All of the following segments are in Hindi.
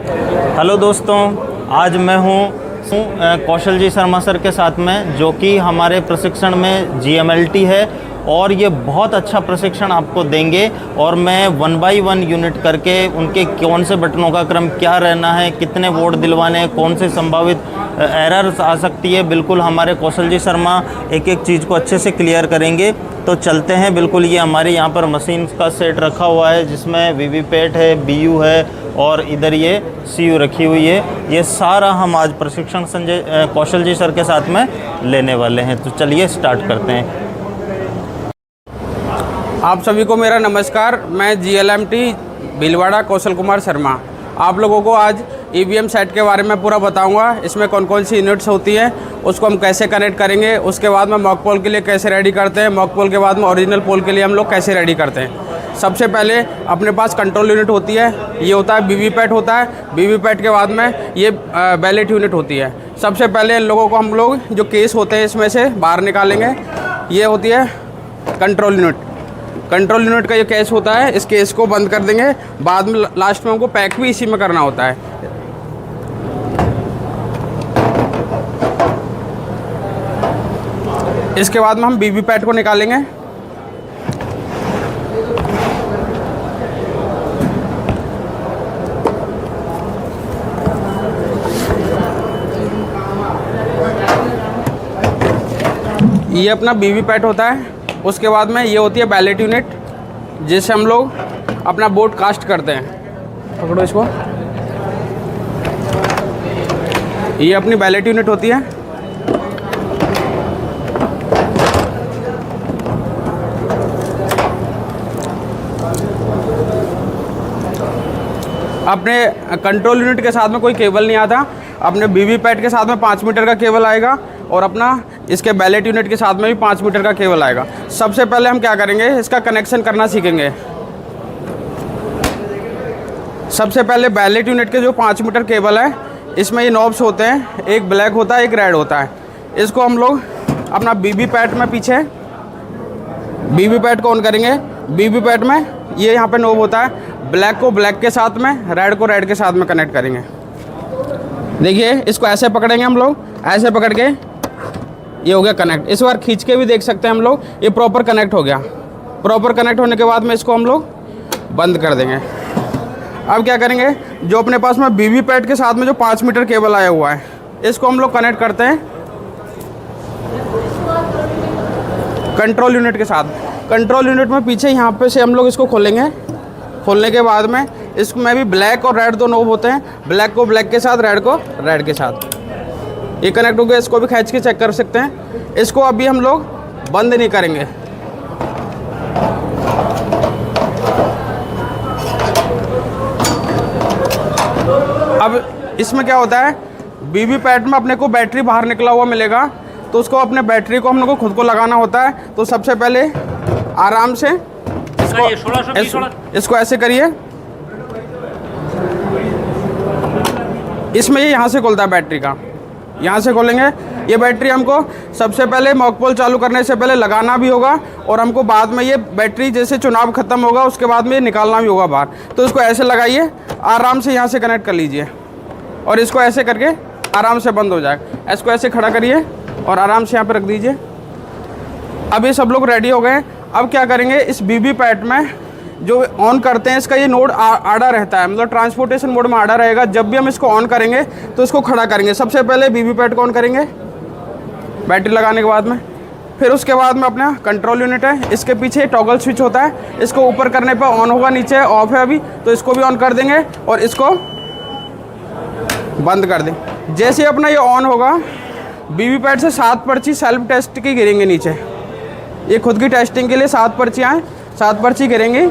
हेलो दोस्तों, आज मैं हूँ कौशल जी शर्मा सर के साथ में, जो कि हमारे प्रशिक्षण में GMLT है और ये बहुत अच्छा प्रशिक्षण आपको देंगे। और मैं 1 बाय 1 यूनिट करके उनके कौन से बटनों का क्रम क्या रहना है, कितने वोट दिलवाने हैं, कौन से संभावित एरर्स आ सकती है, बिल्कुल हमारे कौशल जी शर्मा एक एक चीज़ को अच्छे से क्लियर करेंगे। तो चलते हैं। बिल्कुल ये हमारे यहाँ पर मशीन का सेट रखा हुआ है, जिसमें VVPAT है, BU है और इधर ये CU रखी हुई है। ये सारा हम आज प्रशिक्षण कौशल जी सर के साथ में लेने वाले हैं। तो चलिए स्टार्ट करते हैं। आप सभी को मेरा नमस्कार। मैं GLMT भीलवाड़ा कौशल कुमार शर्मा आप लोगों को आज EVM सेट के बारे में पूरा बताऊंगा। इसमें कौन कौन सी यूनिट्स होती हैं, उसको हम कैसे कनेक्ट करेंगे, उसके बाद में मॉक पोल के लिए कैसे रेडी करते हैं, मॉक पोल के बाद में ओरिजिनल पोल के लिए हम लोग कैसे रेडी करते हैं। सबसे पहले अपने पास कंट्रोल यूनिट होती है, ये होता है VVPAT होता है। VVPAT के बाद में ये बैलेट यूनिट होती है। सबसे पहले इन लोगों को हम लोग जो केस होते हैं इसमें से बाहर निकालेंगे। ये होती है कंट्रोल यूनिट। कंट्रोल यूनिट का ये केस होता है, इस केस को बंद कर देंगे। बाद में लास्ट में हमको पैक भी इसी में करना होता है। इसके बाद में हम VVPAT को निकालेंगे। ये अपना VVPAT होता है। उसके बाद में ये होती है बैलेट यूनिट, जिससे हम लोग अपना बोर्ड कास्ट करते हैं। पकड़ो इसको। ये अपनी बैलेट यूनिट होती है। अपने कंट्रोल यूनिट के साथ में कोई केबल नहीं आता। अपने VVPAT के साथ में 5 मीटर का केबल आएगा और अपना इसके बैलेट यूनिट के साथ में भी 5 मीटर का केबल आएगा। सबसे पहले हम क्या करेंगे, इसका कनेक्शन करना सीखेंगे। सबसे पहले बैलेट यूनिट के जो 5 मीटर केबल है, इसमें ये नॉब्स होते हैं, एक ब्लैक होता है, एक रेड होता है। इसको हम लोग अपना VVPAT में पीछे VVPAT को ऑन करेंगे। VVPAT में ये यहाँ पे नॉब होता है, ब्लैक को ब्लैक के साथ में, रेड को रेड के साथ में कनेक्ट करेंगे। देखिए, इसको ऐसे पकड़ेंगे हम लोग, ऐसे पकड़ के ये हो गया कनेक्ट। इस बार खींच के भी देख सकते हैं हम लोग, ये प्रॉपर कनेक्ट हो गया। प्रॉपर कनेक्ट होने के बाद में इसको हम लोग बंद कर देंगे। अब क्या करेंगे, जो अपने पास में VVPAT के साथ में जो 5 मीटर केबल आया हुआ है, इसको हम लोग कनेक्ट करते हैं कंट्रोल यूनिट के साथ। कंट्रोल यूनिट में पीछे यहाँ पे से हम लोग इसको खोलेंगे। खोलने के बाद में इसमें भी ब्लैक और रेड दो नोब होते हैं, ब्लैक को ब्लैक के साथ, रेड को रेड के साथ। ये कनेक्ट हो गया। इसको भी खींच के चेक कर सकते हैं। इसको अभी हम लोग बंद नहीं करेंगे। अब इसमें क्या होता है, VVPAT में अपने को बैटरी बाहर निकला हुआ मिलेगा, तो उसको अपने बैटरी को हम लोग को खुद को लगाना होता है। तो सबसे पहले आराम से इसको ऐसे करिए। इसमें ये यहाँ से खुलता है बैटरी का, यहाँ से खोलेंगे। ये बैटरी हमको सबसे पहले मॉक पोल चालू करने से पहले लगाना भी होगा, और हमको बाद में ये बैटरी जैसे चुनाव ख़त्म होगा उसके बाद में ये निकालना भी होगा बाहर। तो इसको ऐसे लगाइए, आराम से यहाँ से कनेक्ट कर लीजिए, और इसको ऐसे करके आराम से बंद हो जाएगा। इसको ऐसे खड़ा करिए और आराम से यहाँ पर रख दीजिए। अब ये सब लोग रेडी हो गए। अब क्या करेंगे, इस VVPAT में जो ऑन करते हैं, इसका ये नोड आड़ा रहता है, मतलब ट्रांसपोर्टेशन मोड में आड़ा रहेगा। जब भी हम इसको ऑन करेंगे तो इसको खड़ा करेंगे। सबसे पहले VVPAT को ऑन करेंगे बैटरी लगाने के बाद में। फिर उसके बाद में अपना कंट्रोल यूनिट है, इसके पीछे टॉगल स्विच होता है। इसको ऊपर करने पर ऑन होगा, नीचे ऑफ है अभी, तो इसको भी ऑन कर देंगे और इसको बंद कर दें। जैसे अपना ये ऑन होगा, VVPAT से 7 पर्ची सेल्फ टेस्ट की गिरेंगे नीचे। ये खुद की टेस्टिंग के लिए 7 पर्चियाँ हैं, 7 पर्ची गिरेंगी।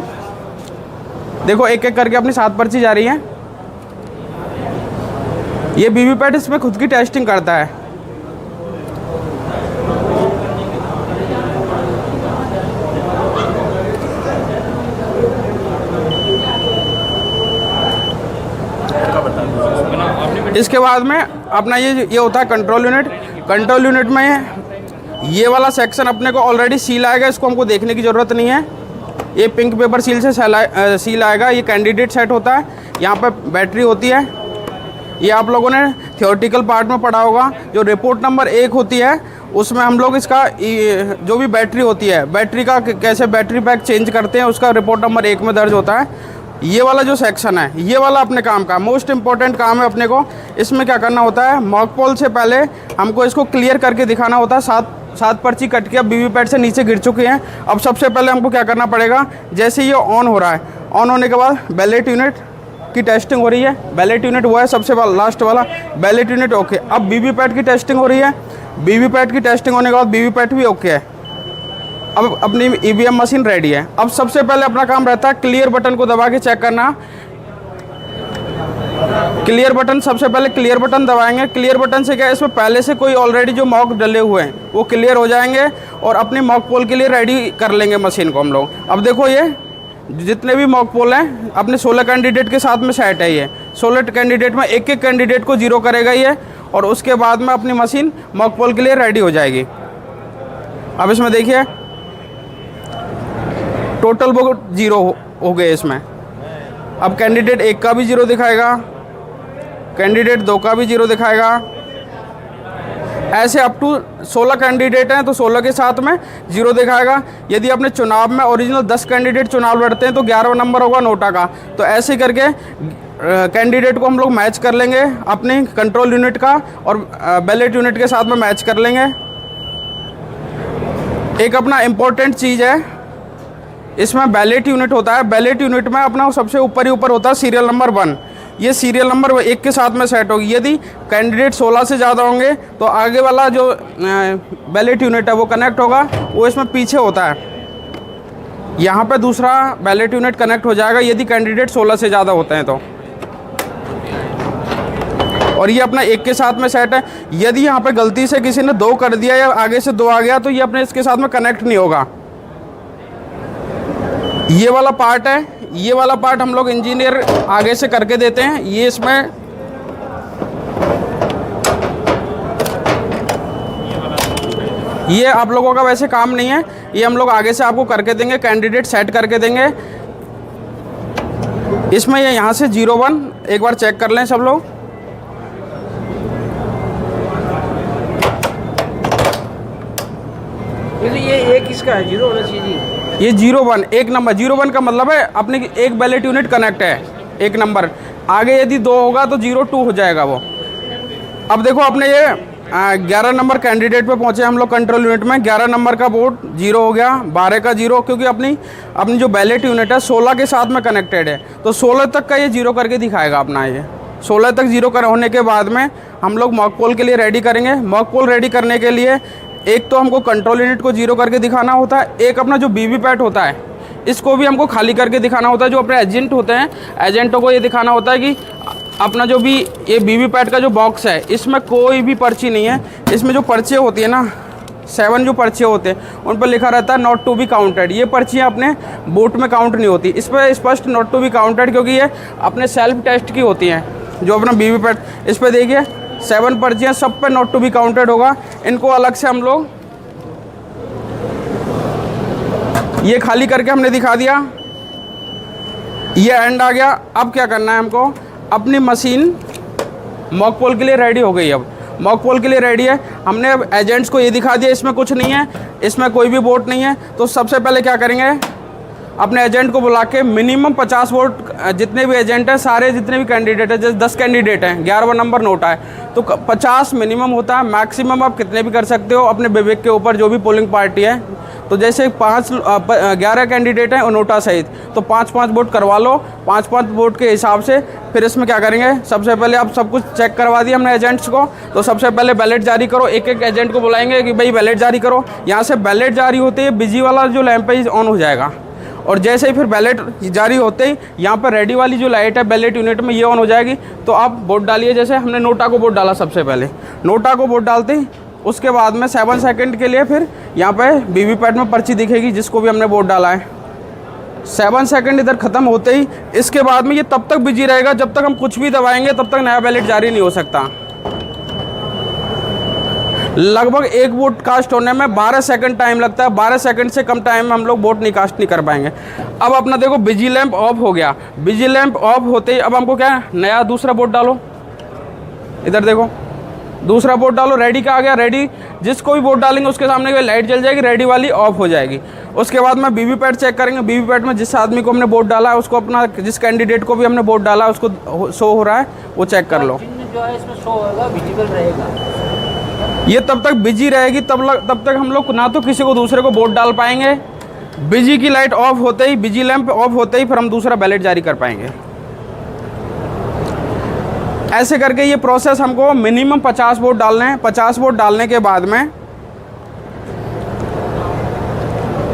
देखो, एक एक करके अपनी 7 पर्ची जा रही है। ये VVPAT इसमें खुद की टेस्टिंग करता है। इसके बाद में अपना ये होता है कंट्रोल यूनिट। कंट्रोल यूनिट में ये वाला सेक्शन अपने को ऑलरेडी सील आएगा, इसको हमको देखने की ज़रूरत नहीं है। ये पिंक पेपर सील से सील आएगा। ये कैंडिडेट सेट होता है, यहाँ पर बैटरी होती है, ये आप लोगों ने थियोरेटिकल पार्ट में पढ़ा होगा। जो रिपोर्ट नंबर 1 होती है उसमें हम लोग इसका जो भी बैटरी होती है, बैटरी का कैसे बैटरी पैक चेंज करते हैं, उसका रिपोर्ट नंबर 1 में दर्ज होता है। ये वाला जो सेक्शन है, ये वाला अपने काम का मोस्ट इम्पॉर्टेंट काम है अपने को। इसमें क्या करना होता है, मॉक पोल से पहले हमको इसको क्लियर करके दिखाना होता है। सात पर्ची कट के अब वीवीपैट से नीचे गिर चुकी हैं। अब सबसे पहले हमको क्या करना पड़ेगा, जैसे ये ऑन हो रहा है, ऑन होने के बाद बैलेट यूनिट की टेस्टिंग हो रही है। बैलेट यूनिट वो है सबसे लास्ट वाला, बैलेट यूनिट ओके। अब वीवीपैट की टेस्टिंग हो रही है, वीवीपैट की टेस्टिंग होने के बाद वीवीपैट भी ओके है। अब अपनी ईवीएम मशीन रेडी है। अब सबसे पहले अपना काम रहता है क्लियर बटन को दबा के चेक करना। क्लियर बटन, सबसे पहले क्लियर बटन दबाएंगे। क्लियर बटन से क्या है, इसमें पहले से कोई ऑलरेडी जो मॉक डले हुए हैं वो क्लियर हो जाएंगे और अपनी मॉक पोल के लिए रेडी कर लेंगे मशीन को हम लोग। अब देखो ये जितने भी मॉक पोल हैं अपने 16 कैंडिडेट के साथ में सेट है। ये 16 कैंडिडेट में एक एक कैंडिडेट को 0 करेगा ये, और उसके बाद में अपनी मशीन मॉक पोल के लिए रेडी हो जाएगी। अब इसमें देखिए टोटल वो 0 हो गए इसमें। अब कैंडिडेट 1 का भी 0 दिखाएगा, कैंडिडेट 2 का भी 0 दिखाएगा। ऐसे अप टू 16 कैंडिडेट हैं तो 16 के साथ में 0 दिखाएगा। यदि अपने चुनाव में ओरिजिनल 10 कैंडिडेट चुनाव लड़ते हैं तो 11वां नंबर होगा नोटा का। तो ऐसे करके कैंडिडेट को हम लोग मैच कर लेंगे अपनी कंट्रोल यूनिट का और बैलेट यूनिट के साथ में मैच कर लेंगे। एक अपना इम्पोर्टेंट चीज़ है इसमें बैलेट यूनिट होता है। बैलेट यूनिट में अपना सबसे ऊपर ही ऊपर होता है सीरियल नंबर 1। ये सीरियल नंबर 1 के साथ में सेट होगी। यदि कैंडिडेट 16 से ज़्यादा होंगे तो आगे वाला जो बैलेट यूनिट है वो कनेक्ट होगा, वो इसमें पीछे होता है। यहाँ पे दूसरा बैलेट यूनिट कनेक्ट हो जाएगा यदि कैंडिडेट 16 से ज़्यादा होते हैं तो। और ये अपना 1 के साथ में सेट है। यदि यहाँ पे गलती से किसी ने 2 कर दिया या आगे से 2 आ गया तो ये अपने इसके साथ में कनेक्ट नहीं होगा। ये वाला पार्ट है, ये वाला पार्ट हम लोग इंजीनियर आगे से करके देते हैं। ये इसमें ये आप लोगों का वैसे काम नहीं है, ये हम लोग आगे से आपको करके देंगे, कैंडिडेट सेट करके देंगे। इसमें ये यहाँ से 01 एक बार चेक कर लें सब लोग। ये एक इसका है 0 होना चाहिए। ये 01 1 नंबर 01 का मतलब है अपने एक बैलेट यूनिट कनेक्ट है 1 नंबर। आगे यदि 2 होगा तो 02 हो जाएगा वो। अब देखो अपने ये 11 नंबर कैंडिडेट पे पहुंचे हम लोग कंट्रोल यूनिट में। 11 नंबर का बोर्ड 0 हो गया, 12 का 0, क्योंकि अपनी जो बैलेट यूनिट है 16 के साथ में कनेक्टेड है तो 16 तक का ये 0 करके दिखाएगा अपना। ये 16 तक 0 कर होने के बाद में हम लोग मॉक पोल के लिए रेडी करेंगे। मॉक पोल रेडी करने के लिए एक तो हमको कंट्रोल यूनिट को 0 करके दिखाना होता है, एक अपना जो वीवीपैट होता है इसको भी हमको खाली करके दिखाना होता है। जो अपने एजेंट होते हैं, एजेंटों को ये दिखाना होता है कि अपना जो भी ये वीवीपैट का जो बॉक्स है इसमें कोई भी पर्ची नहीं है। इसमें जो पर्चे होती है ना 7 जो पर्चे होते हैं उन पर लिखा रहता है नॉट टू बी काउंटेड। ये पर्चियाँ अपने बोट में काउंट नहीं होती, इस पर स्पष्ट नॉट टू बी काउंटेड, क्योंकि ये अपने सेल्फ टेस्ट की होती हैं। जो अपना वीवीपैट इस पर देखिए 7 पर्चियाँ सब पे नॉट टू बी काउंटेड होगा। इनको अलग से हम लोग ये खाली करके हमने दिखा दिया। ये एंड आ गया। अब क्या करना है हमको, अपनी मशीन मॉक पोल के लिए रेडी हो गई। अब मॉक पोल के लिए रेडी है। हमने अब एजेंट्स को ये दिखा दिया इसमें कुछ नहीं है, इसमें कोई भी वोट नहीं है। तो सबसे पहले क्या करेंगे, अपने एजेंट को बुला के मिनिमम 50 वोट, जितने भी एजेंट हैं सारे जितने भी कैंडिडेट हैं, जैसे 10 कैंडिडेट हैं 11वां नंबर नोटा है तो 50 मिनिमम होता है। मैक्सिमम आप कितने भी कर सकते हो अपने विवेक के ऊपर, जो भी पोलिंग पार्टी है। तो जैसे 11 कैंडिडेट हैं नोटा सहित तो 5-5 वोट करवा लो। 5-5 वोट के हिसाब से फिर इसमें क्या करेंगे, सबसे पहले आप सब कुछ चेक करवा दिया हमने एजेंट्स को। तो सबसे पहले बैलेट जारी करो। एक एक एजेंट को बुलाएंगे कि भाई बैलेट जारी करो। यहाँ से बैलेट जारी होते ही बिजी वाला जो लैंप है ऑन हो जाएगा, और जैसे ही फिर बैलेट जारी होते ही यहाँ पर रेडी वाली जो लाइट है बैलेट यूनिट में ये ऑन हो जाएगी। तो आप वोट डालिए। जैसे हमने नोटा को वोट डाला, सबसे पहले नोटा को वोट डालते ही उसके बाद में 7 सेकंड के लिए फिर यहाँ पे वीवीपैट में पर्ची दिखेगी जिसको भी हमने वोट डाला है। 7 सेकंड इधर ख़त्म होते ही इसके बाद में ये तब तक बिजी रहेगा जब तक हम कुछ भी दबाएंगे तब तक नया बैलेट जारी नहीं हो सकता। लगभग एक वोट कास्ट होने में 12 सेकंड टाइम लगता है। 12 सेकंड से कम टाइम में हम लोग वोट नहीं कास्ट नहीं कर पाएंगे। अब अपना देखो बिजी लैंप ऑफ हो गया। बिजी लैंप ऑफ होते ही अब हमको क्या है, नया दूसरा वोट डालो। इधर देखो, दूसरा वोट डालो, रेडी का आ गया, रेडी। जिसको भी वोट डालेंगे उसके सामने की लाइट जल जाएगी, रेडी वाली ऑफ हो जाएगी। उसके बाद में वीवीपैट चेक करेंगे, वीवीपैट में जिस आदमी को हमने वोट डाला है उसको, अपना जिस कैंडिडेट को भी हमने वोट डाला है उसको शो हो रहा है, वो चेक कर लो। जो है इसमें शो होगा, विजिबल रहेगा। ये तब तक बिजी रहेगी, तब तक हम लोग ना तो किसी को दूसरे को वोट डाल पाएंगे। बिजी की लाइट ऑफ होते ही, बिजी लैंप ऑफ होते ही फिर हम दूसरा बैलेट जारी कर पाएंगे। ऐसे करके ये प्रोसेस हमको मिनिमम 50 वोट डालने हैं। 50 वोट डालने के बाद में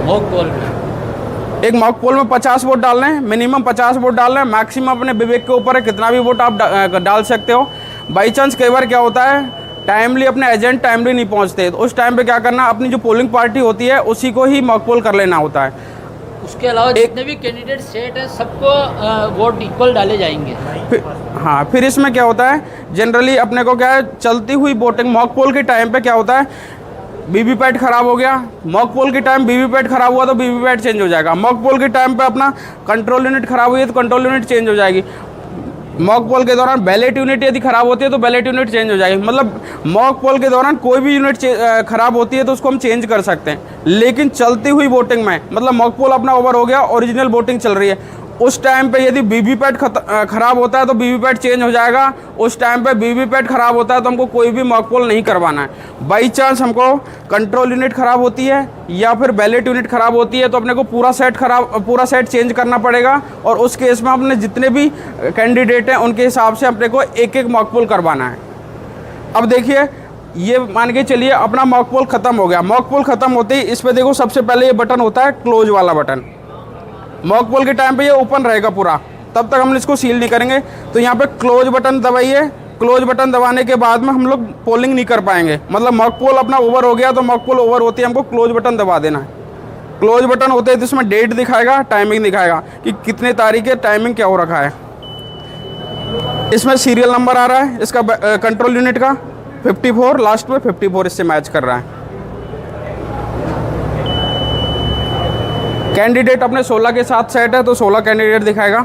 मॉक पोल एक मॉक पोल में 50 वोट डालने हैं, मिनिमम 50 वोट डालने हैं। मैक्सिमम अपने विवेक के ऊपर है, कितना भी वोट आप डाल सकते हो। बाई चांस कई बार क्या होता है, टाइमली अपने एजेंट टाइमली नहीं पहुंचते, तो उस टाइम पे क्या करना, अपनी जो पोलिंग पार्टी होती है उसी को ही मॉक पोल कर लेना होता है। उसके अलावा जितने भी कैंडिडेट सेट है सबको वोट इक्वल डाले जाएंगे। हाँ, फिर इसमें क्या होता है, जनरली अपने को क्या है, चलती हुई वोटिंग मॉक पोल के टाइम पे क्या होता है, वीवीपैट खराब हो गया, मॉक पोल के टाइम वीवीपैट खराब हुआ तो वीवीपैट चेंज हो जाएगा। मॉक पोल के टाइम पे अपना कंट्रोल यूनिट खराब हुई है तो कंट्रोल यूनिट चेंज हो जाएगी। मॉक पोल के दौरान बैलेट यूनिट यदि खराब होती है तो बैलेट यूनिट चेंज हो जाएगी। मतलब मॉक पोल के दौरान कोई भी यूनिट खराब होती है तो उसको हम चेंज कर सकते हैं, लेकिन चलती हुई वोटिंग में, मतलब मॉक पोल अपना ओवर हो गया, ओरिजिनल वोटिंग चल रही है, उस टाइम पे यदि वीवीपैट खराब होता है तो वीवीपैट चेंज हो जाएगा। उस टाइम पे वीवीपैट खराब होता है तो हमको कोई भी मॉक पोल नहीं करवाना है। बाई चांस हमको कंट्रोल यूनिट खराब होती है या फिर बैलेट यूनिट खराब होती है तो अपने को पूरा सेट चेंज करना पड़ेगा, और उस केस में अपने जितने भी कैंडिडेट हैं उनके हिसाब से अपने को एक एक मॉक पोल करवाना है। अब देखिए, ये मान के चलिए अपना मॉक पोल खत्म हो गया। मॉक पोल खत्म होते ही इस पर देखो, सबसे पहले ये बटन होता है क्लोज वाला बटन। मॉक पोल के टाइम पे ये ओपन रहेगा पूरा, तब तक हम इसको सील नहीं करेंगे। तो यहाँ पे क्लोज बटन दबाइए। क्लोज बटन दबाने के बाद में हम लोग पोलिंग नहीं कर पाएंगे। मतलब मॉक पोल अपना ओवर हो गया तो मॉक पोल ओवर होती है हमको क्लोज बटन दबा देना है। क्लोज बटन होते हैं तो इसमें डेट दिखाएगा, टाइमिंग दिखाएगा कि कितने तारीख है, टाइमिंग क्या हो रखा है। इसमें सीरियल नंबर आ रहा है इसका कंट्रोल यूनिट का 54, लास्ट में 54 इससे मैच कर रहा है। कैंडिडेट अपने 16 के साथ सेट है तो 16 कैंडिडेट दिखाएगा।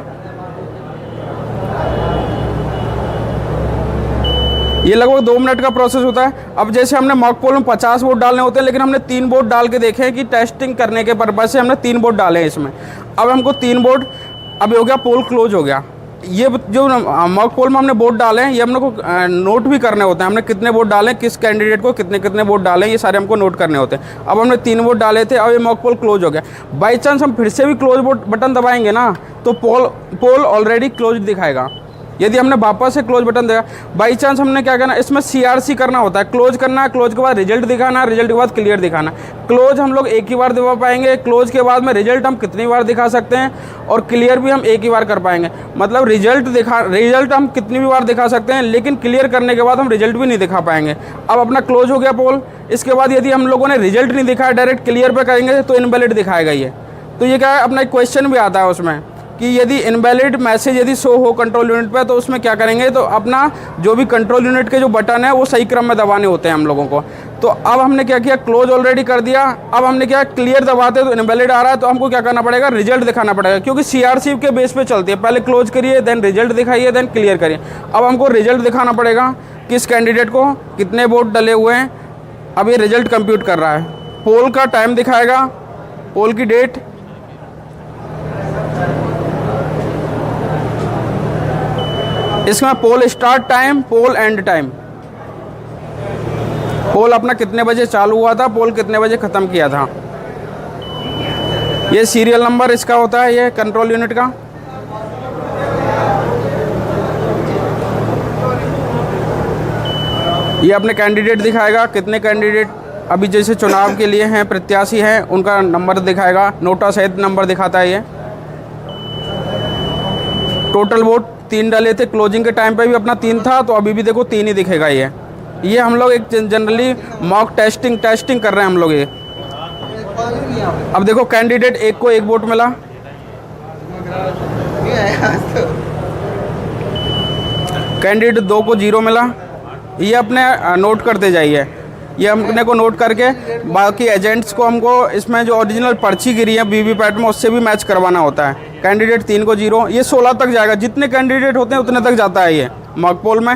ये लगभग 2 मिनट का प्रोसेस होता है। अब जैसे हमने मॉक पोल में 50 वोट डालने होते हैं, लेकिन हमने 3 वोट डाल के देखे कि टेस्टिंग करने के पर्पज से हमने 3 वोट डाले हैं इसमें। अब हमको 3 वोट, अब हो गया पोल क्लोज हो गया। ये जो मॉक पोल में हमने वोट डाले हैं ये हम लोग को नोट भी करने होते हैं। हमने कितने वोट डाले, किस कैंडिडेट को कितने वोट डाले, ये सारे हमको नोट करने होते हैं। अब हमने 3 वोट डाले थे, अब ये मॉक पोल क्लोज हो गया। बाई चांस हम फिर से भी क्लोज वोट बटन दबाएंगे ना तो पोल ऑलरेडी क्लोज दिखाएगा। यदि हमने वापस से क्लोज बटन दिया, बाई चांस हमने क्या करना, इसमें CRC करना होता है। क्लोज करना है, क्लोज के बाद रिजल्ट दिखाना, रिजल्ट के बाद क्लियर दिखाना। क्लोज हम लोग एक ही बार दबा पाएंगे, क्लोज के बाद में रिजल्ट हम कितनी बार दिखा सकते हैं, और क्लियर भी हम एक ही बार कर पाएंगे। मतलब रिजल्ट हम कितनी भी बार दिखा सकते हैं, लेकिन क्लियर करने के बाद हम रिजल्ट भी नहीं दिखा पाएंगे। अब अपना क्लोज हो गया पोल। इसके बाद यदि हम लोगों ने रिजल्ट नहीं दिखाया, डायरेक्ट क्लियर पे करेंगे तो इनवैलिड दिखाएगा ये। तो ये क्या है, अपना एक क्वेश्चन भी आता है उसमें कि यदि इनवैलिड मैसेज यदि शो हो कंट्रोल यूनिट पे तो उसमें क्या करेंगे, तो अपना जो भी कंट्रोल यूनिट के जो बटन है वो सही क्रम में दबाने होते हैं हम लोगों को। तो अब हमने क्या किया, क्लोज ऑलरेडी कर दिया। अब हमने क्या, क्लियर दबाते तो इनवैलिड आ रहा है, तो हमको क्या करना पड़ेगा, रिजल्ट दिखाना पड़ेगा, क्योंकि CRC के बेस पे चलती है। पहले क्लोज करिए, देन रिजल्ट दिखाइए, देन क्लियर करिए। अब हमको रिजल्ट दिखाना पड़ेगा, किस कैंडिडेट को कितने वोट डले हुए हैं। अब ये रिजल्ट कंप्यूट कर रहा है। पोल का टाइम दिखाएगा, पोल की डेट, इसमें poll start time, poll end time, poll अपना कितने बजे चालू हुआ था, पोल कितने बजे ख़त्म किया था। ये सीरियल नंबर इसका होता है, ये कंट्रोल यूनिट का। ये अपने कैंडिडेट दिखाएगा, कितने कैंडिडेट अभी जैसे चुनाव के लिए हैं, प्रत्याशी हैं, उनका नंबर दिखाएगा, नोटा सहित नंबर दिखाता है ये। टोटल वोट 3 डाले थे, क्लोजिंग के टाइम पे भी अपना 3 था, तो अभी भी देखो 3 ही दिखेगा ये हम लोग एक जनरली मॉक टेस्टिंग कर रहे हैं हम लोग ये। अब देखो कैंडिडेट 1 को 1 वोट मिला, कैंडिडेट 2 को 0 मिला। ये अपने नोट करते जाइए, ये अपने को नोट करके बाकी एजेंट्स को हमको इसमें जो ओरिजिनल पर्ची गिरी है वीवीपैट में उससे भी मैच करवाना होता है। कैंडिडेट 3 को 0, ये 16 तक जाएगा। जितने कैंडिडेट होते हैं उतने तक जाता है ये मॉक पोल में।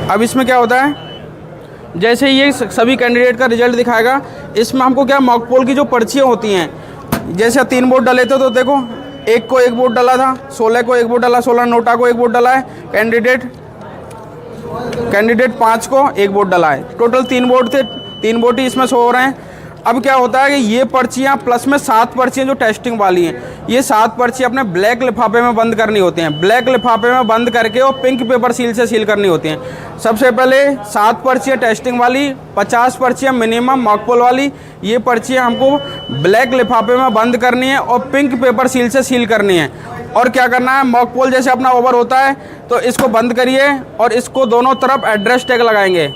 अब इसमें क्या होता है, जैसे ये सभी कैंडिडेट का रिजल्ट दिखाएगा, इसमें हमको क्या मॉक पोल की जो पर्चियाँ होती हैं, जैसे 3 वोट डाले थे तो देखो एक को 1 वोट डाला था, 16 को 1 वोट डाला, 16 नोटा को 1 वोट डाला है, कैंडिडेट 5 को 1 वोट डाला है। टोटल 3 वोट थे, 3 वोट ही इसमें शो हो रहे हैं। अब क्या होता है कि ये पर्चियाँ प्लस में 7 पर्चियाँ जो टेस्टिंग वाली हैं, ये 7 पर्चियाँ अपने ब्लैक लिफाफे में बंद करनी होती हैं। ब्लैक लिफाफे में बंद करके और पिंक पेपर सील से सील करनी होती हैं। सबसे पहले 7 पर्चियाँ टेस्टिंग वाली, 50 पर्चियाँ मिनिमम मॉक पोल वाली, ये पर्चियाँ हमको ब्लैक लिफाफे में बंद करनी है और पिंक पेपर सील से सील करनी है। और क्या करना है, मॉक पोल जैसे अपना ओवर होता है तो इसको बंद करिए और इसको दोनों तरफ एड्रेस टैग लगाएंगे।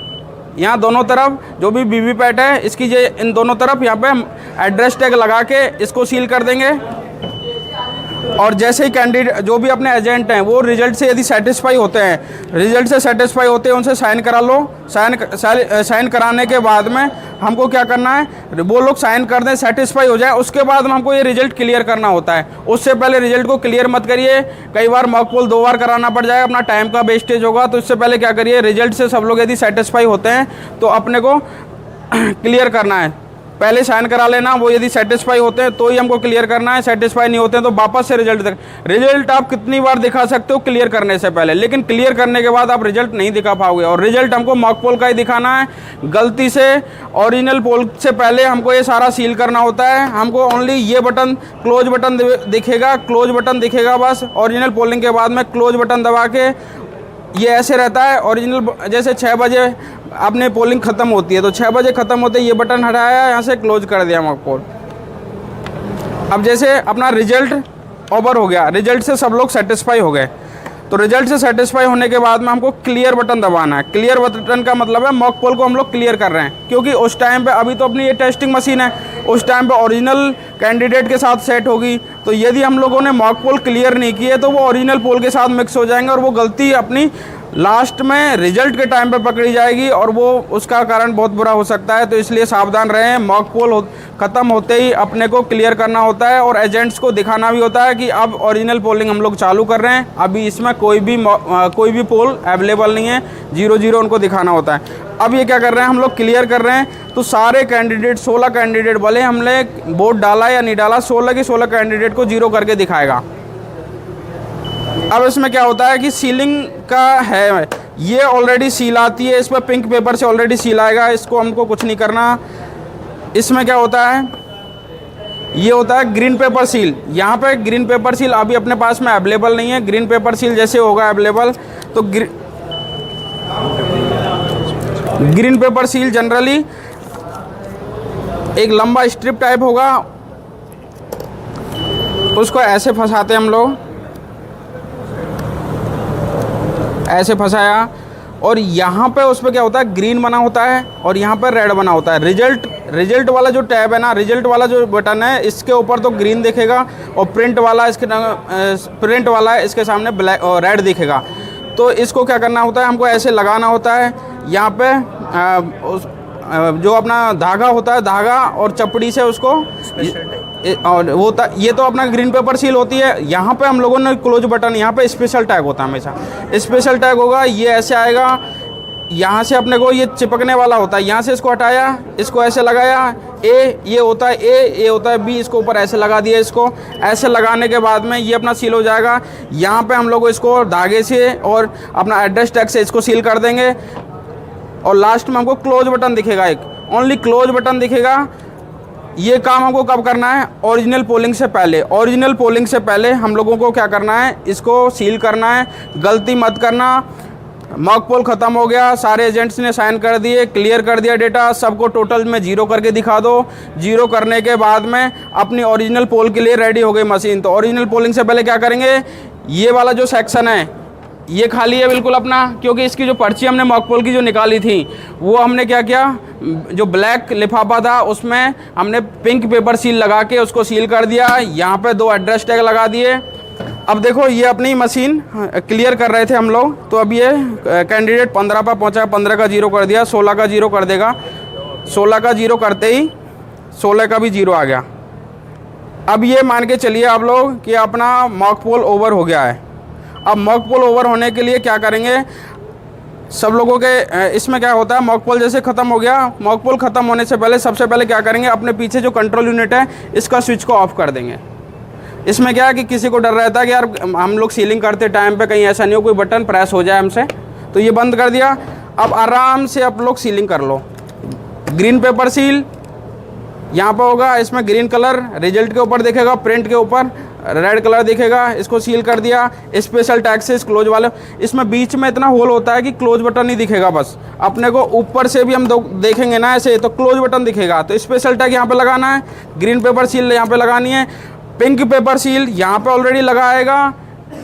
यहाँ दोनों तरफ जो भी वीवीपैट है इसकी ये इन दोनों तरफ यहाँ पे हम एड्रेस टैग लगा के इसको सील कर देंगे। और जैसे ही कैंडिडेट जो भी अपने एजेंट हैं वो रिजल्ट से यदि सेटिस्फाई होते हैं, रिजल्ट से सेटिस्फाई होते हैं, उनसे साइन करा लो। साइन कराने के बाद में हमको क्या करना है, वो लोग साइन कर दें, सेटिस्फाई हो जाए, उसके बाद हमको ये रिजल्ट क्लियर करना होता है। उससे पहले रिजल्ट को क्लियर मत करिए, कई बार मॉक पोल 2 बार कराना पड़ जाएगा, अपना टाइम का वेस्टेज होगा। तो इससे पहले क्या करिए, रिजल्ट से सब लोग यदि सेटिस्फाई होते हैं तो अपने को क्लियर करना है, पहले साइन करा लेना। वो यदि सेटिस्फाई होते हैं तो ही हमको क्लियर करना है, सेटिस्फाई नहीं होते हैं तो वापस से रिजल्ट आप कितनी बार दिखा सकते हो क्लियर करने से पहले, लेकिन क्लियर करने के बाद आप रिजल्ट नहीं दिखा पाओगे। और रिजल्ट हमको मॉक पोल का ही दिखाना है, गलती से ओरिजिनल पोल से पहले हमको ये सारा सील करना होता है। हमको ओनली ये बटन क्लोज बटन दिखेगा, क्लोज बटन दिखेगा बस। ओरिजिनल पोलिंग के बाद में क्लोज बटन दबा के ये ऐसे रहता है। ओरिजिनल जैसे 6 बजे आपने पोलिंग ख़त्म होती है तो 6 बजे ख़त्म होते ये बटन हटाया, यहाँ से क्लोज कर दिया मॉक पोल। अब जैसे अपना रिजल्ट ओवर हो गया, रिजल्ट से सब लोग सेटिस्फाई हो गए, तो रिजल्ट से सेटिस्फाई होने के बाद में हमको क्लियर बटन दबाना है। क्लियर बटन का मतलब है मॉक पोल को हम लोग क्लियर कर रहे हैं, क्योंकि उस टाइम पे अभी तो अपनी ये टेस्टिंग मशीन है, उस टाइम पे ओरिजिनल कैंडिडेट के साथ सेट होगी। तो यदि हम लोगों ने मॉक पोल क्लियर नहीं किए तो वो ओरिजिनल पोल के साथ मिक्स हो जाएंगे और वो गलती अपनी लास्ट में रिजल्ट के टाइम पे पकड़ी जाएगी और वो उसका कारण बहुत बुरा हो सकता है। तो इसलिए सावधान रहें, मॉक पोल ख़त्म होते ही अपने को क्लियर करना होता है और एजेंट्स को दिखाना भी होता है कि अब ओरिजिनल पोलिंग हम लोग चालू कर रहे हैं, अभी इसमें कोई भी पोल अवेलेबल नहीं है, 0-0 उनको दिखाना होता है। अब ये क्या कर रहे हैं, हम लोग क्लियर कर रहे हैं तो सारे कैंडिडेट 16 कैंडिडेट भले हमने वोट डाला या नहीं डाला, 16 के 16 कैंडिडेट को 0 करके दिखाएगा। अब इसमें क्या होता है कि सीलिंग का है, ये ऑलरेडी सील आती है, इस पर पिंक पेपर से ऑलरेडी सील आएगा, इसको हमको कुछ नहीं करना। इसमें क्या होता है, ये होता है ग्रीन पेपर सील। यहाँ पे ग्रीन पेपर सील अभी अपने पास में अवेलेबल नहीं है। ग्रीन पेपर सील जैसे होगा अवेलेबल तो ग्रीन पेपर सील जनरली एक लंबा स्ट्रिप टाइप होगा, उसको ऐसे फंसाते हैं हम लोग, ऐसे फंसाया और यहाँ पे उस पर क्या होता है, ग्रीन बना होता है और यहाँ पर रेड बना होता है। रिजल्ट वाला जो टैब है ना, रिजल्ट वाला जो बटन है, इसके ऊपर तो ग्रीन दिखेगा और प्रिंट वाला है इसके सामने ब्लैक और रेड दिखेगा। तो इसको क्या करना होता है, हमको ऐसे लगाना होता है। यहाँ पे जो अपना धागा होता है, धागा और चपड़ी से उसको और वो ये तो अपना ग्रीन पेपर सील होती है। यहाँ पे हम लोगों ने क्लोज बटन, यहाँ पे स्पेशल टैग होता है, हमेशा स्पेशल टैग होगा, ये ऐसे आएगा, यहाँ से अपने को ये चिपकने वाला होता है, यहाँ से इसको हटाया, इसको ऐसे लगाया, ये होता है ये होता है बी, इसको ऊपर ऐसे लगा दिया। इसको ऐसे लगाने के बाद में ये अपना सील हो जाएगा। यहाँ पे हम लोग इसको धागे से और अपना एड्रेस टैग से इसको सील कर देंगे और लास्ट में हमको क्लोज बटन दिखेगा, एक ओनली क्लोज बटन दिखेगा। ये काम हमको कब करना है, ओरिजिनल पोलिंग से पहले। ओरिजिनल पोलिंग से पहले हम लोगों को क्या करना है, इसको सील करना है, गलती मत करना। मॉक पोल ख़त्म हो गया, सारे एजेंट्स ने साइन कर दिए, क्लियर कर दिया डेटा, सबको टोटल में 0 करके दिखा दो। 0 करने के बाद में अपनी ओरिजिनल पोल के लिए रेडी हो गई मशीन। तो ओरिजिनल पोलिंग से पहले क्या करेंगे, ये वाला जो सेक्शन है ये खाली है बिल्कुल अपना, क्योंकि इसकी जो पर्ची हमने मॉक पोल की जो निकाली थी वो हमने क्या किया, जो ब्लैक लिफाफा था उसमें हमने पिंक पेपर सील लगा के उसको सील कर दिया। यहाँ पे 2 एड्रेस टैग लगा दिए। अब देखो ये अपनी मशीन क्लियर कर रहे थे हम लोग, तो अब ये कैंडिडेट 15 पर पहुँचा, 15 का 0 कर दिया, 16 का 0 कर देगा। 16 का 0 करते ही 16 का भी 0 आ गया। अब ये मान के चलिए आप लोग कि अपना मॉक पोल ओवर हो गया है। अब मॉक पोल ओवर होने के लिए क्या करेंगे, सब लोगों के इसमें क्या होता है, मॉक पोल जैसे ख़त्म हो गया, मॉक पोल ख़त्म होने से पहले सबसे पहले क्या करेंगे, अपने पीछे जो कंट्रोल यूनिट है इसका स्विच को ऑफ कर देंगे। इसमें क्या है कि किसी को डर रहता है कि यार हम लोग सीलिंग करते टाइम पे कहीं ऐसा नहीं हो कोई बटन प्रेस हो जाए हमसे, तो ये बंद कर दिया। अब आराम से आप लोग सीलिंग कर लो। ग्रीन पेपर सील यहाँ पर होगा, इसमें ग्रीन कलर रिजल्ट के ऊपर दिखेगा, प्रिंट के ऊपर रेड कलर दिखेगा, इसको सील कर दिया। स्पेशल टैग से इस क्लोज वाले, इसमें बीच में इतना होल होता है कि क्लोज बटन नहीं दिखेगा, बस अपने को ऊपर से भी हम देखेंगे ना ऐसे तो क्लोज बटन दिखेगा। तो स्पेशल टैग यहाँ पे लगाना है, ग्रीन पेपर सील यहाँ पे लगानी है, पिंक पेपर सील यहाँ पे ऑलरेडी लगाएगा।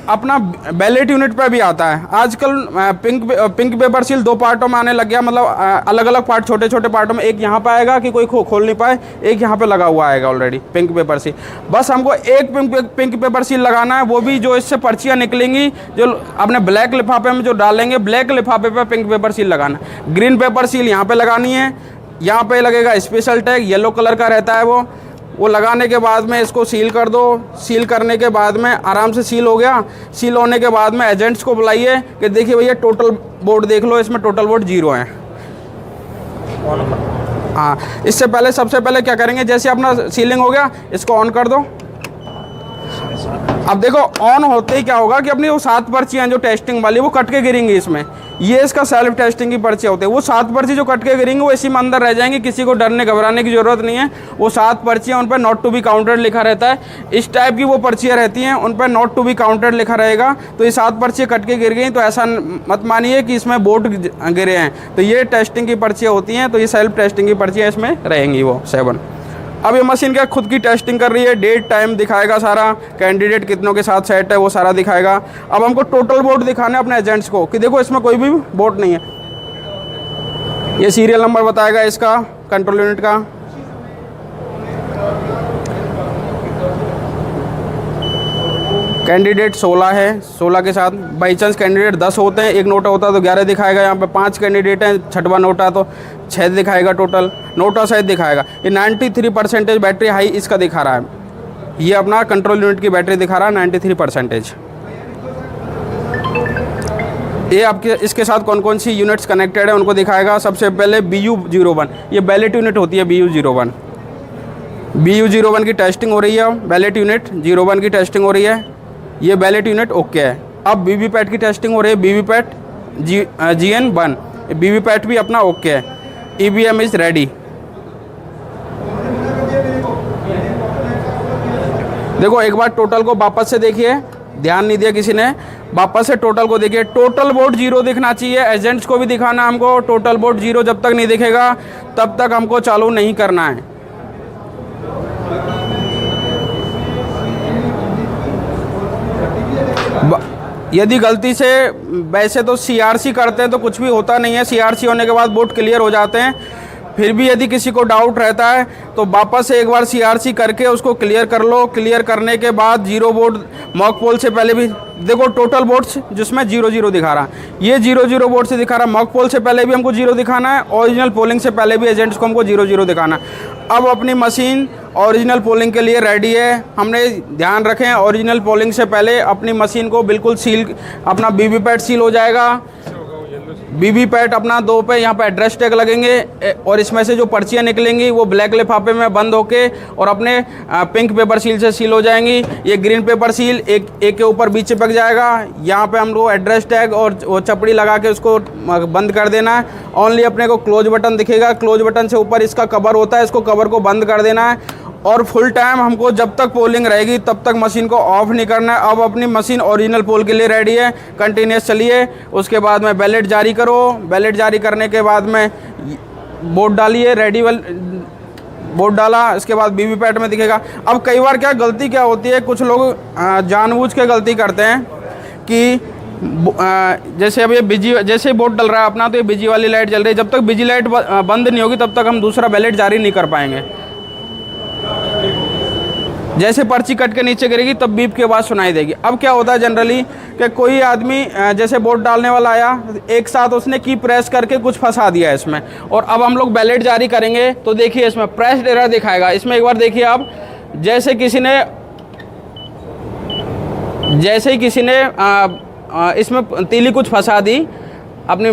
अपना बैलेट यूनिट पे भी आता है आजकल पिंक पेपर सील 2 पार्टों में आने लग गया, मतलब अलग अलग पार्ट छोटे छोटे पार्टों में, एक यहाँ पे आएगा कि कोई खोल नहीं पाए, एक यहाँ पे लगा हुआ आएगा ऑलरेडी पिंक पेपर सील। बस हमको एक पिंक पेपर सील लगाना है, वो भी जो इससे पर्चियाँ निकलेंगी जो अपने ब्लैक लिफाफे में जो डालेंगे, ब्लैक लिफाफे पे पिंक पेपर सील लगाना है। ग्रीन पेपर सील यहाँ पे लगानी है, यहाँ पे लगेगा स्पेशल टैग, येलो कलर का रहता है वो लगाने के बाद में इसको सील कर दो। सील करने के बाद में आराम से सील हो गया। सील होने के बाद में एजेंट्स को बुलाइए कि देखिए भैया टोटल बोर्ड देख लो, इसमें टोटल बोर्ड 0 है। हाँ, इससे पहले सबसे पहले क्या करेंगे, जैसे अपना सीलिंग हो गया इसको ऑन कर दो। अब देखो ऑन होते ही क्या होगा कि अपनी वो 7 पर्चियाँ जो टेस्टिंग वाली वो कट के गिरेंगी इसमें, ये इसका सेल्फ टेस्टिंग की पर्चियाँ होती है। वो 7 पर्ची जो कट के गिरेंगी वो इसी में अंदर रह जाएंगी, किसी को डरने घबराने की ज़रूरत नहीं है। वो 7 पर्चियाँ, उन पर नॉट टू बी काउंटेड लिखा रहता है। इस टाइप की वो पर्चियाँ रहती हैं, उन पर नॉट टू बी काउंटेड लिखा रहेगा। तो ये 7 पर्चियाँ कट के गिर गई तो ऐसा मत मानिए कि इसमें बोर्ड गिरे हैं, तो ये टेस्टिंग की पर्चियाँ होती हैं, तो ये सेल्फ टेस्टिंग की पर्चियाँ इसमें रहेंगी वो 7। अब ये मशीन क्या खुद की टेस्टिंग कर रही है, डेट टाइम दिखाएगा, सारा कैंडिडेट कितनों के साथ सेट है वो सारा दिखाएगा। अब हमको टोटल बोर्ड दिखाना है अपने एजेंट्स को कि देखो इसमें कोई भी बोर्ड नहीं है। ये सीरियल नंबर बताएगा इसका कंट्रोल यूनिट का। कैंडिडेट 16 है, 16 के साथ बाई चांस कैंडिडेट 10 होते हैं, एक नोटा होता है तो 11 दिखाएगा। यहाँ पे 5 कैंडिडेट हैं, 6वां नोटा तो 6 दिखाएगा, टोटल नोटा सहित दिखाएगा। ये 93% बैटरी हाई इसका दिखा रहा है, ये अपना कंट्रोल यूनिट की बैटरी दिखा रहा है 93%। ये आपके इसके साथ कौन कौन सी यूनिट्स कनेक्टेड है उनको दिखाएगा। सबसे पहले BU01, ये बैलेट यूनिट होती है BU01। BU01 की टेस्टिंग हो रही है, बैलेट यूनिट 01 की टेस्टिंग हो रही है, ये बैलेट यूनिट ओके है। अब वीवीपैट की टेस्टिंग हो रही है, वीवीपैट GN1, वीवीपैट भी अपना ओके है। EVM is ready. देखो एक बार टोटल को वापस से देखिए, ध्यान नहीं दिया किसी ने, वापस से टोटल को देखिए। टोटल बोर्ड 0 दिखना चाहिए, एजेंट्स को भी दिखाना हमको। टोटल बोर्ड 0 जब तक नहीं दिखेगा तब तक हमको चालू नहीं करना है। यदि गलती से, वैसे तो CRC करते हैं तो कुछ भी होता नहीं है, CRC होने के बाद बोर्ड क्लियर हो जाते हैं। फिर भी यदि किसी को डाउट रहता है तो वापस से एक बार CRC करके उसको क्लियर कर लो। क्लियर करने के बाद 0 बोर्ड मॉक पोल से पहले भी देखो, टोटल बोर्ड्स जिसमें 0 दिखा रहा है, ये 0 बोर्ड से दिखा रहा है। मॉक पोल से पहले भी हमको 0 दिखाना है, ओरिजिनल पोलिंग से पहले भी एजेंट्स को हमको 0 दिखाना है। अब अपनी मशीन ओरिजिनल पोलिंग के लिए रेडी है। हमने ध्यान रखें ओरिजिनल पोलिंग से पहले अपनी मशीन को बिल्कुल सील, अपना वीवीपैट सील हो जाएगा। वीवीपैट अपना 2 पे यहाँ पे एड्रेस टैग लगेंगे और इसमें से जो पर्चियाँ निकलेंगी वो ब्लैक लिफाफे में बंद होके और अपने पिंक पेपर सील से सील हो जाएंगी। ये ग्रीन पेपर सील एक के ऊपर बीच चिपक जाएगा। यहाँ पे हमको एड्रेस टैग और वो चपड़ी लगा के उसको बंद कर देना है। ओनली अपने को क्लोज बटन दिखेगा, क्लोज बटन से ऊपर इसका कवर होता है, इसको कवर को बंद कर देना है। और फुल टाइम हमको जब तक पोलिंग रहेगी तब तक मशीन को ऑफ नहीं करना है। अब अपनी मशीन ओरिजिनल पोल के लिए रेडी है, कंटिन्यूस चलिए। उसके बाद में बैलेट जारी करो। बैलेट जारी करने के बाद में बोर्ड डालिए, रेडी बोर्ड डाला, इसके बाद वीवीपैट में दिखेगा। अब कई बार क्या गलती क्या होती है, कुछ लोग जानबूझ के गलती करते हैं कि जैसे अब ये बिजी, जैसे बोर्ड डल रहा है अपना तो ये बिजी वाली लाइट जल रही है, जब तक बिजी लाइट बंद नहीं होगी तब तक हम दूसरा बैलेट जारी नहीं कर पाएंगे। जैसे पर्ची कट के नीचे गिरेगी तब बीप की आवाज़ सुनाई देगी। अब क्या होता है जनरली कि कोई आदमी जैसे वोट डालने वाला आया, एक साथ उसने की प्रेस करके कुछ फंसा दिया इसमें, और अब हम लोग बैलेट जारी करेंगे तो देखिए इसमें प्रेस्ड एरर दिखाएगा। इसमें एक बार देखिए आप, जैसे ही किसी ने इसमें तीली कुछ फंसा दी अपनी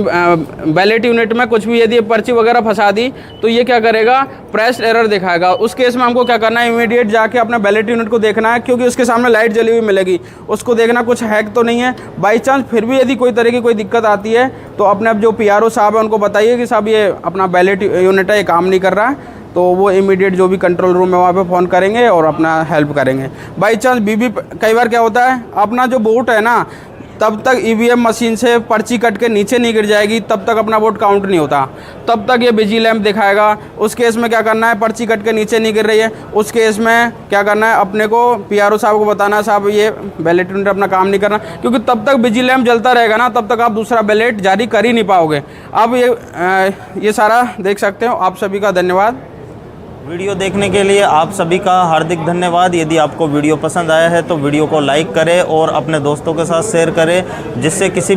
बैलेट यूनिट में, कुछ भी यदि पर्ची वगैरह फंसा दी तो ये क्या करेगा, प्रेस्ड एरर दिखाएगा। उस केस में हमको क्या करना है, इमीडिएट जाके अपने बैलेट यूनिट को देखना है, क्योंकि उसके सामने लाइट जली हुई मिलेगी, उसको देखना कुछ हैक तो नहीं है। बाई चांस फिर भी यदि कोई तरह की कोई दिक्कत आती है तो अपने अब जो PRO साहब है उनको बताइए कि साहब ये अपना बैलेट यूनिट है, ये काम नहीं कर रहा है, तो वो इमीडिएट जो भी कंट्रोल रूम है वहाँ पे फ़ोन करेंगे और अपना हेल्प करेंगे। बाई चांस बीबी कई बार क्या होता है, अपना जो वोट है ना, तब तक EVM मशीन से पर्ची कट के नीचे नहीं गिर जाएगी तब तक अपना वोट काउंट नहीं होता, तब तक ये बिजी लैंप दिखाएगा। उस केस में क्या करना है, पर्ची कट के नीचे नहीं गिर रही है, उस केस में क्या करना है, अपने को PRO साहब को बताना है साहब ये बैलेट यूनिट अपना काम नहीं करना, क्योंकि तब तक बिजी लैंप जलता रहेगा ना, तब तक आप दूसरा बैलेट जारी कर ही नहीं पाओगे। अब ये सारा देख सकते हो। आप सभी का धन्यवाद। वीडियो देखने के लिए आप सभी का हार्दिक धन्यवाद। यदि आपको वीडियो पसंद आया है तो वीडियो को लाइक करें और अपने दोस्तों के साथ शेयर करें, जिससे किसी